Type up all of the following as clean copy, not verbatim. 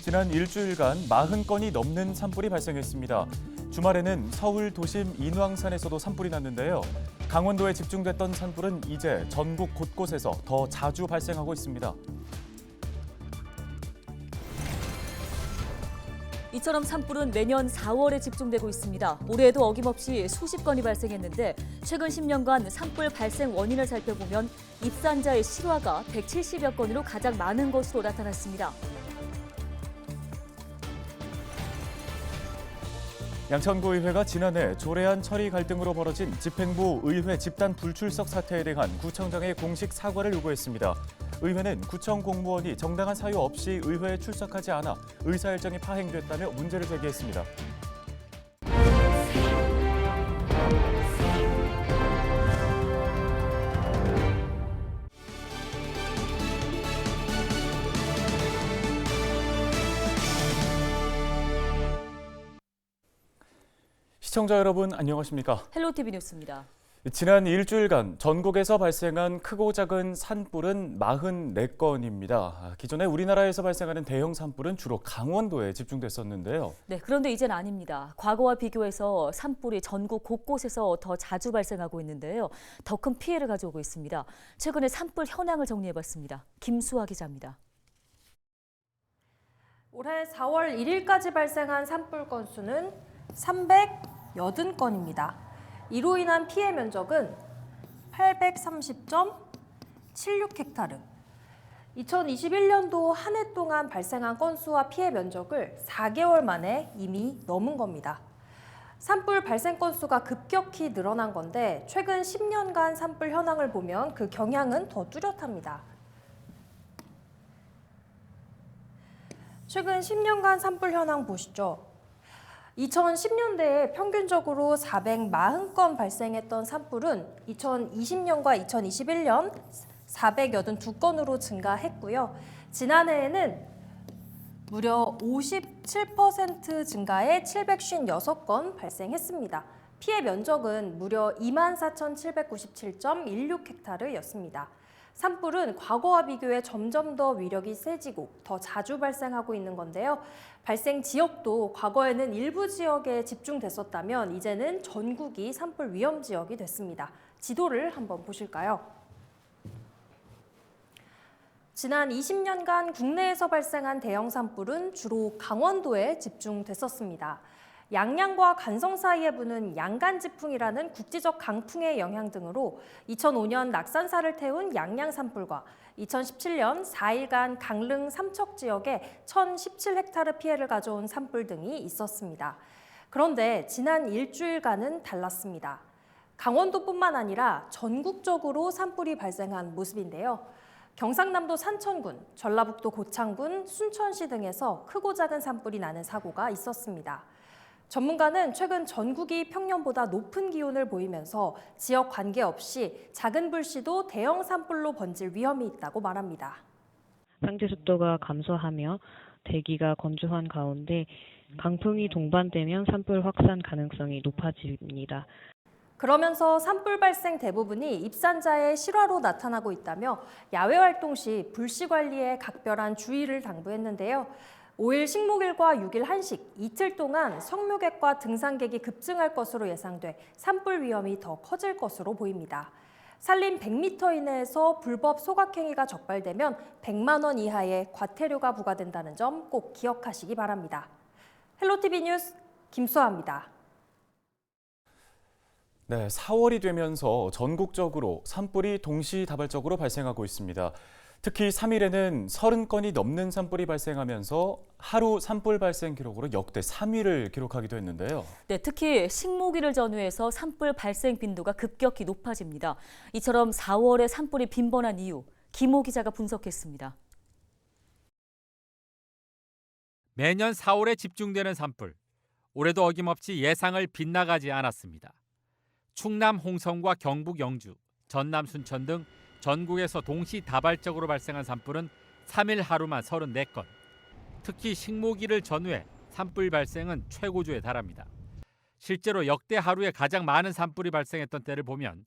지난 일주일간 40건이 넘는 산불이 발생했습니다. 주말에는 서울 도심 인왕산에서도 산불이 났는데요. 강원도에 집중됐던 산불은 이제 전국 곳곳에서 더 자주 발생하고 있습니다. 이처럼 산불은 매년 4월에 집중되고 있습니다. 올해에도 어김없이 수십 건이 발생했는데 최근 10년간 산불 발생 원인을 살펴보면 입산자의 실화가 170여 건으로 가장 많은 것으로 나타났습니다. 양천구의회가 지난해 조례안 처리 갈등으로 벌어진 집행부 의회 집단 불출석 사태에 대한 구청장의 공식 사과를 요구했습니다. 의회는 구청 공무원이 정당한 사유 없이 의회에 출석하지 않아 의사일정이 파행됐다며 문제를 제기했습니다. 시청자 여러분 안녕하십니까? 헬로티비 뉴스입니다. 지난 일주일간 전국에서 발생한 크고 작은 산불은 44건입니다. 기존에 우리나라에서 발생하는 대형 산불은 주로 강원도에 집중됐었는데요. 네, 그런데 이젠 아닙니다. 과거와 비교해서 산불이 전국 곳곳에서 더 자주 발생하고 있는데요. 더 큰 피해를 가져오고 있습니다. 최근에 산불 현황을 정리해봤습니다. 김수아 기자입니다. 올해 4월 1일까지 발생한 산불 건수는 380건입니다. 이로 인한 피해 면적은 830.76헥타르. 2021년도 한 해 동안 발생한 건수와 피해 면적을 4개월 만에 이미 넘은 겁니다. 산불 발생 건수가 급격히 늘어난 건데 최근 10년간 산불 현황을 보면 그 경향은 더 뚜렷합니다. 최근 10년간 산불 현황 보시죠. 2010년대에 평균적으로 440건 발생했던 산불은 2020년과 2021년 482건으로 증가했고요. 지난해에는 무려 57% 증가해 756건 발생했습니다. 피해 면적은 무려 24,797.16헥타르였습니다. 산불은 과거와 비교해 점점 더 위력이 세지고 더 자주 발생하고 있는 건데요. 발생 지역도 과거에는 일부 지역에 집중됐었다면 이제는 전국이 산불 위험 지역이 됐습니다. 지도를 한번 보실까요? 지난 20년간 국내에서 발생한 대형 산불은 주로 강원도에 집중됐었습니다. 양양과 간성 사이에 부는 양간지풍이라는 국지적 강풍의 영향 등으로 2005년 낙산사를 태운 양양 산불과 2017년 4일간 강릉 삼척 지역에 1,017헥타르 피해를 가져온 산불 등이 있었습니다. 그런데 지난 일주일간은 달랐습니다. 강원도뿐만 아니라 전국적으로 산불이 발생한 모습인데요. 경상남도 산천군, 전라북도 고창군, 순천시 등에서 크고 작은 산불이 나는 사고가 있었습니다. 전문가는 최근 전국이 평년보다 높은 기온을 보이면서 지역 관계없이 작은 불씨도 대형 산불로 번질 위험이 있다고 말합니다. 상태 습도가 감소하며 대기가 건조한 가운데 강풍이 동반되면 산불 확산 가능성이 높아집니다. 그러면서 산불 발생 대부분이 입산자의 실화로 나타나고 있다며 야외 활동 시 불씨 관리에 각별한 주의를 당부했는데요. 5일 식목일과 6일 한식, 이틀 동안 성묘객과 등산객이 급증할 것으로 예상돼 산불 위험이 더 커질 것으로 보입니다. 산림 100m 이내에서 불법 소각행위가 적발되면 100만 원 이하의 과태료가 부과된다는 점 꼭 기억하시기 바랍니다. 헬로티비 뉴스 김수아입니다. 네, 4월이 되면서 전국적으로 산불이 동시다발적으로 발생하고 있습니다. 특히 3일에는 30건이 넘는 산불이 발생하면서 하루 산불 발생 기록으로 역대 3위를 기록하기도 했는데요. 네, 특히 식목일을 전후해서 산불 발생 빈도가 급격히 높아집니다. 이처럼 4월에 산불이 빈번한 이유, 김호 기자가 분석했습니다. 매년 4월에 집중되는 산불, 올해도 어김없이 예상을 빗나가지 않았습니다. 충남 홍성과 경북 영주, 전남 순천 등 전국에서 동시다발적으로 발생한 산불은 3일 하루만 34건. 특히 식목일을 전후해 산불 발생은 최고조에 달합니다. 실제로 역대 하루에 가장 많은 산불이 발생했던 때를 보면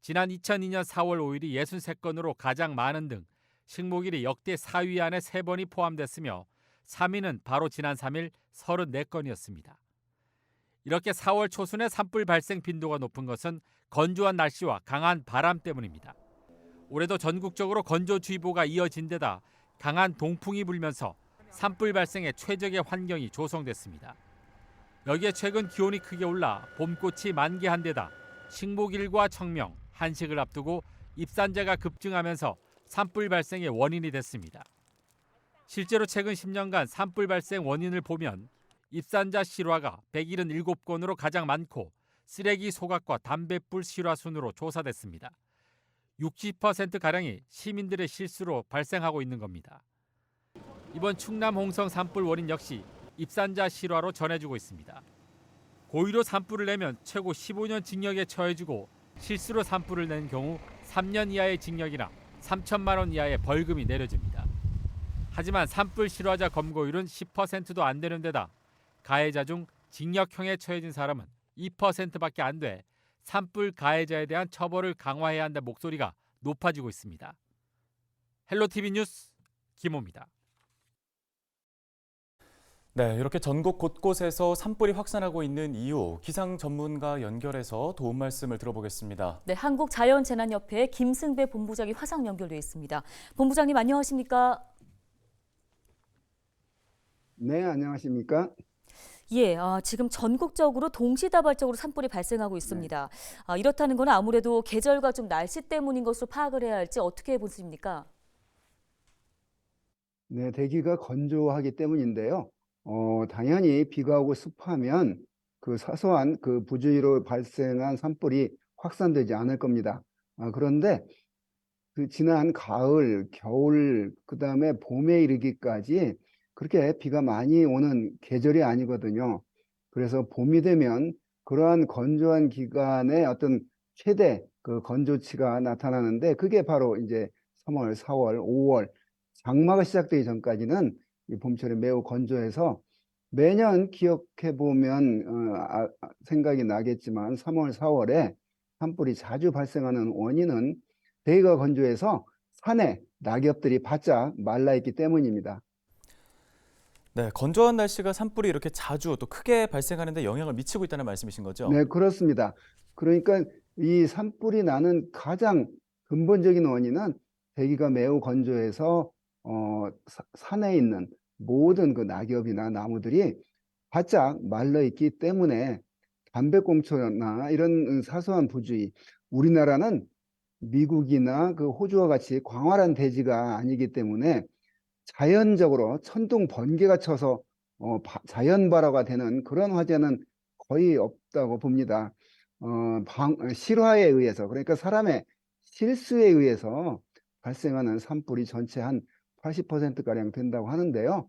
지난 2002년 4월 5일이 63건으로 가장 많은 등 식목일이 역대 4위 안에 3번이 포함됐으며 3위는 바로 지난 3일 34건이었습니다. 이렇게 4월 초순에 산불 발생 빈도가 높은 것은 건조한 날씨와 강한 바람 때문입니다. 올해도 전국적으로 건조주의보가 이어진 데다 강한 동풍이 불면서 산불 발생에 최적의 환경이 조성됐습니다. 여기에 최근 기온이 크게 올라 봄꽃이 만개한 데다 식목일과 청명, 한식을 앞두고 입산자가 급증하면서 산불 발생의 원인이 됐습니다. 실제로 최근 10년간 산불 발생 원인을 보면 입산자 실화가 177건으로 가장 많고 쓰레기 소각과 담뱃불 실화 순으로 조사됐습니다. 60%가량이 시민들의 실수로 발생하고 있는 겁니다. 이번 충남 홍성 산불 원인 역시 입산자 실화로 전해지고 있습니다. 고의로 산불을 내면 최고 15년 징역에 처해지고 실수로 산불을 낸 경우 3년 이하의 징역이나 3천만 원 이하의 벌금이 내려집니다. 하지만 산불 실화자 검거율은 10%도 안 되는 데다 가해자 중 징역형에 처해진 사람은 2%밖에 안 돼 산불 가해자에 대한 처벌을 강화해야 한다는 목소리가 높아지고 있습니다. 헬로티비 뉴스 김호입니다. 네, 이렇게 전국 곳곳에서 산불이 확산하고 있는 이유, 기상 전문가 연결해서 도움 말씀을 들어보겠습니다. 네, 한국자연재난협회 김승배 본부장이 화상 연결돼 있습니다. 본부장님 안녕하십니까? 네, 안녕하십니까? 예, 지금 전국적으로 동시다발적으로 산불이 발생하고 있습니다. 이렇다는 건 아무래도 계절과 좀 날씨 때문인 것으로 파악을 해야 할지 어떻게 보십니까? 네, 대기가 건조하기 때문인데요. 당연히 비가 오고 습하면 그 사소한 그 부주의로 발생한 산불이 확산되지 않을 겁니다. 그런데 그 지난 가을, 겨울, 그다음에 봄에 이르기까지 그렇게 비가 많이 오는 계절이 아니거든요. 그래서 봄이 되면 그러한 건조한 기간에 어떤 최대 그 건조치가 나타나는데 그게 바로 이제 3월, 4월, 5월 장마가 시작되기 전까지는 이 봄철이 매우 건조해서 매년 기억해 보면 생각이 나겠지만 3월, 4월에 산불이 자주 발생하는 원인은 대기가 건조해서 산에 낙엽들이 바짝 말라있기 때문입니다. 네, 건조한 날씨가 산불이 이렇게 자주 또 크게 발생하는 데 영향을 미치고 있다는 말씀이신 거죠? 네, 그렇습니다. 그러니까 이 산불이 나는 가장 근본적인 원인은 대기가 매우 건조해서 산에 있는 모든 그 낙엽이나 나무들이 바짝 말라있기 때문에 담배꽁초나 이런 사소한 부주의, 우리나라는 미국이나 그 호주와 같이 광활한 대지가 아니기 때문에 자연적으로 천둥 번개가 쳐서 자연발화가 되는 그런 화재는 거의 없다고 봅니다. 실화에 의해서, 그러니까 사람의 실수에 의해서 발생하는 산불이 전체 한 80%가량 된다고 하는데요.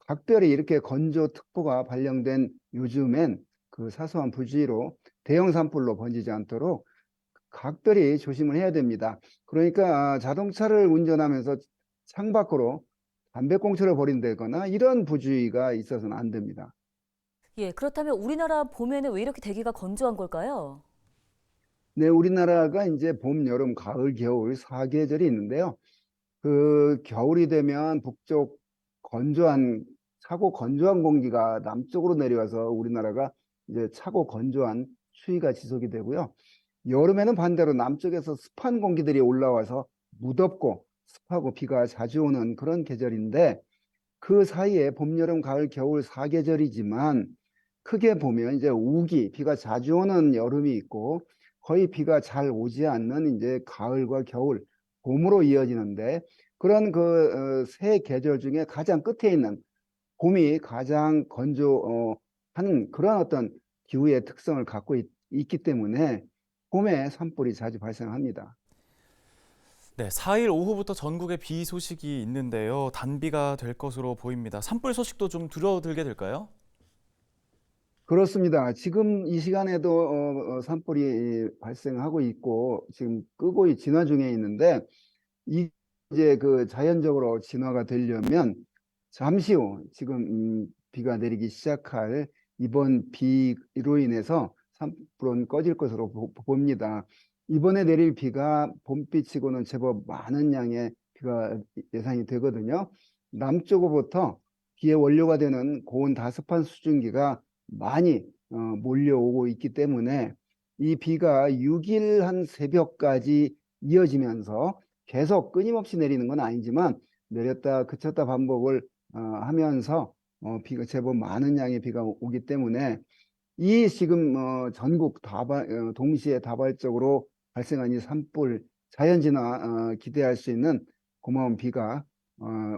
각별히 이렇게 건조특보가 발령된 요즘엔 그 사소한 부주의로 대형 산불로 번지지 않도록 각별히 조심을 해야 됩니다. 그러니까 자동차를 운전하면서 창밖으로 담배꽁초를 버린다거나 이런 부주의가 있어서는 안 됩니다. 예, 그렇다면 우리나라 봄에는 왜 이렇게 대기가 건조한 걸까요? 네, 우리나라가 이제 봄, 여름, 가을, 겨울 4계절이 있는데요. 그 겨울이 되면 북쪽 차고 건조한 공기가 남쪽으로 내려와서 우리나라가 이제 차고 건조한 추위가 지속이 되고요. 여름에는 반대로 남쪽에서 습한 공기들이 올라와서 무덥고 습하고 비가 자주 오는 그런 계절인데 그 사이에 봄, 여름, 가을, 겨울 4계절이지만 크게 보면 이제 우기, 비가 자주 오는 여름이 있고 거의 비가 잘 오지 않는 이제 가을과 겨울, 봄으로 이어지는데 그런 그 세 계절 중에 가장 끝에 있는 봄이 가장 건조하는 그런 어떤 기후의 특성을 갖고 있기 때문에 봄에 산불이 자주 발생합니다. 네, 4일 오후부터 전국에 비 소식이 있는데요. 단비가 될 것으로 보입니다. 산불 소식도 좀 줄어들게 될까요? 그렇습니다. 지금 이 시간에도 산불이 발생하고 있고 지금 끄고 진화 중에 있는데 이제 그 자연적으로 진화가 되려면 잠시 후 지금 비가 내리기 시작할 이번 비로 인해서 산불은 꺼질 것으로 봅니다. 이번에 내릴 비가 봄비치고는 제법 많은 양의 비가 예상이 되거든요. 남쪽으로부터 비의 원료가 되는 고온 다습한 수증기가 많이 몰려오고 있기 때문에 이 비가 6일 한 새벽까지 이어지면서 계속 끊임없이 내리는 건 아니지만 내렸다 그쳤다 반복을 하면서 비가 제법 많은 양의 비가 오기 때문에 이 지금 전국 동시에 다발적으로 발생한 이 산불 자연진화 기대할 수 있는 고마운 비가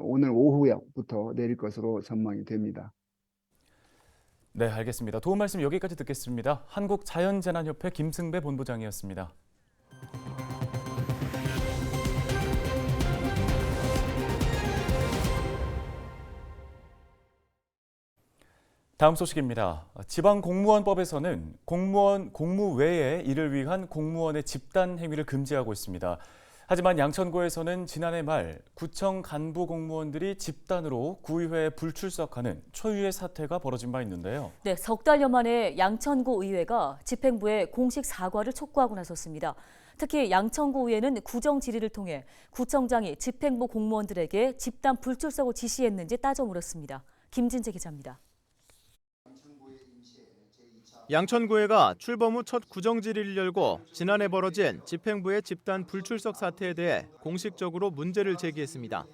오늘 오후부터 내릴 것으로 전망이 됩니다. 네, 알겠습니다. 도움 말씀 여기까지 듣겠습니다. 한국자연재난협회 김승배 본부장이었습니다. 다음 소식입니다. 지방공무원법에서는 공무원 공무 외에 이를 위한 공무원의 집단 행위를 금지하고 있습니다. 하지만 양천구에서는 지난해 말 구청 간부 공무원들이 집단으로 구의회에 불출석하는 초유의 사태가 벌어진 바 있는데요. 네, 석 달여 만에 양천구 의회가 집행부에 공식 사과를 촉구하고 나섰습니다. 특히 양천구 의회는 구정 질의를 통해 구청장이 집행부 공무원들에게 집단 불출석을 지시했는지 따져 물었습니다. 김진재 기자입니다. 양천구회가 출범 후 첫 구정 질의를 열고 지난해 벌어진 집행부의 집단 불출석 사태에 대해 공식적으로 문제를 제기했습니다.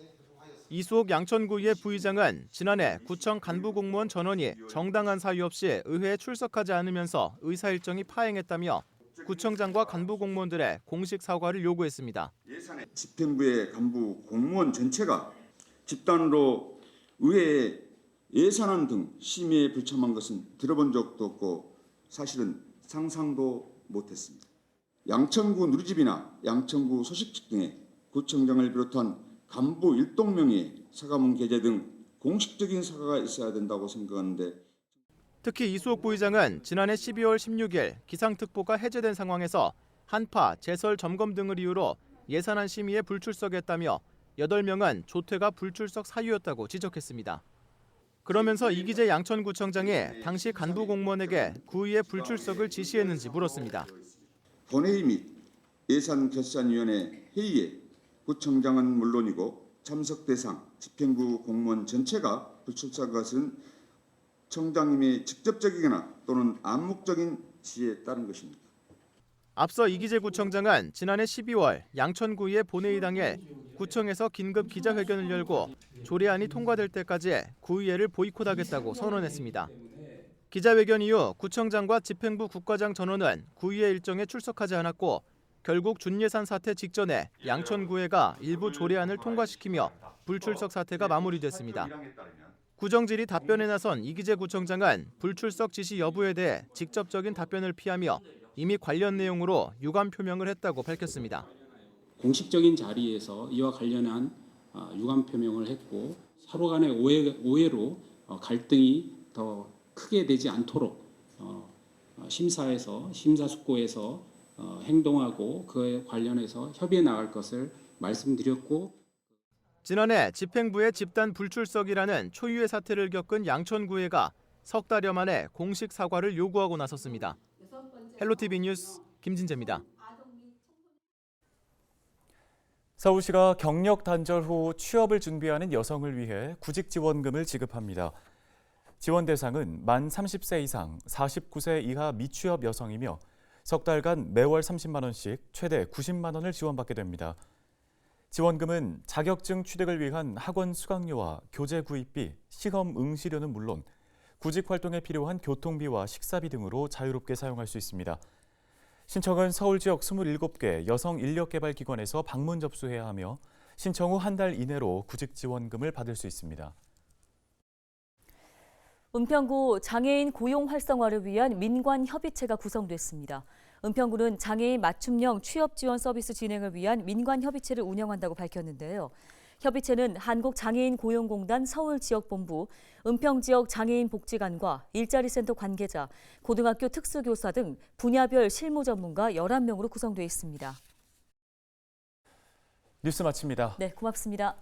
이수옥 양천구의회 부의장은 지난해 구청 간부 공무원 전원이 정당한 사유 없이 의회에 출석하지 않으면서 의사 일정이 파행했다며 구청장과 간부 공무원들의 공식 사과를 요구했습니다. 집행부의 간부 공무원 전체가 집단으로 의회에 예산안 등 심의에 불참한 것은 들어본 적도 없고 사실은 상상도 못했습니다. 양천구 누리집이나 양천구 소식집 등의 구청장을 비롯한 간부 일동명의 사과문 게재 등 공식적인 사과가 있어야 된다고 생각하는데 특히 이수옥 부의장은 지난해 12월 16일 기상특보가 해제된 상황에서 한파, 제설 점검 등을 이유로 예산안 심의에 불출석했다며 8명은 조퇴가 불출석 사유였다고 지적했습니다. 그러면서 이기재 양천구청장이 당시 간부 공무원에게 구의회 불출석을 지시했는지 물었습니다. 본회의 및 예산결산위원회 회의에 구청장은 물론이고 참석 대상 집행부 공무원 전체가 불출석한 것은 청장님의 직접적이거나 또는 암묵적인 지시에 따른 것입니다. 앞서 이기재 구청장은 지난해 12월 양천구의회 본회의 당일 구청에서 긴급 기자회견을 열고 조례안이 통과될 때까지 구의회를 보이콧하겠다고 선언했습니다. 기자회견 이후 구청장과 집행부 국과장 전원은 구의회 일정에 출석하지 않았고 결국 준예산 사태 직전에 양천구회가 일부 조례안을 통과시키며 불출석 사태가 마무리됐습니다. 구정질의 답변에 나선 이기재 구청장은 불출석 지시 여부에 대해 직접적인 답변을 피하며 이미 관련 내용으로 유감 표명을 했다고 밝혔습니다. 공식적인 자리에서 이와 관련한 유감 표명을 했고 서로 간의 오해로 갈등이 더 크게 되지 않도록 심사숙고해서 행동하고 그에 관련해서 협의해 나갈 것을 말씀드렸고 지난해 집행부의 집단 불출석이라는 초유의 사태를 겪은 양천구회가 석 달여 만에 공식 사과를 요구하고 나섰습니다. 헬로티비 뉴스 김진재입니다. 서울시가 경력 단절 후 취업을 준비하는 여성을 위해 구직 지원금을 지급합니다. 지원 대상은 만 30세 이상 49세 이하 미취업 여성이며 석 달간 매월 30만 원씩 최대 90만 원을 지원받게 됩니다. 지원금은 자격증 취득을 위한 학원 수강료와 교재 구입비, 시험 응시료는 물론 구직 활동에 필요한 교통비와 식사비 등으로 자유롭게 사용할 수 있습니다. 신청은 서울 지역 27개 여성 인력개발기관에서 방문 접수해야 하며 신청 후 한 달 이내로 구직 지원금을 받을 수 있습니다. 은평구 장애인 고용 활성화를 위한 민관협의체가 구성됐습니다. 은평구는 장애인 맞춤형 취업 지원 서비스 진행을 위한 민관협의체를 운영한다고 밝혔는데요. 협의체는 한국장애인고용공단 서울지역본부, 은평지역 장애인복지관과 일자리센터 관계자, 고등학교 특수교사 등 분야별 실무 전문가 11명으로 구성되어 있습니다. 뉴스 마칩니다. 네, 고맙습니다.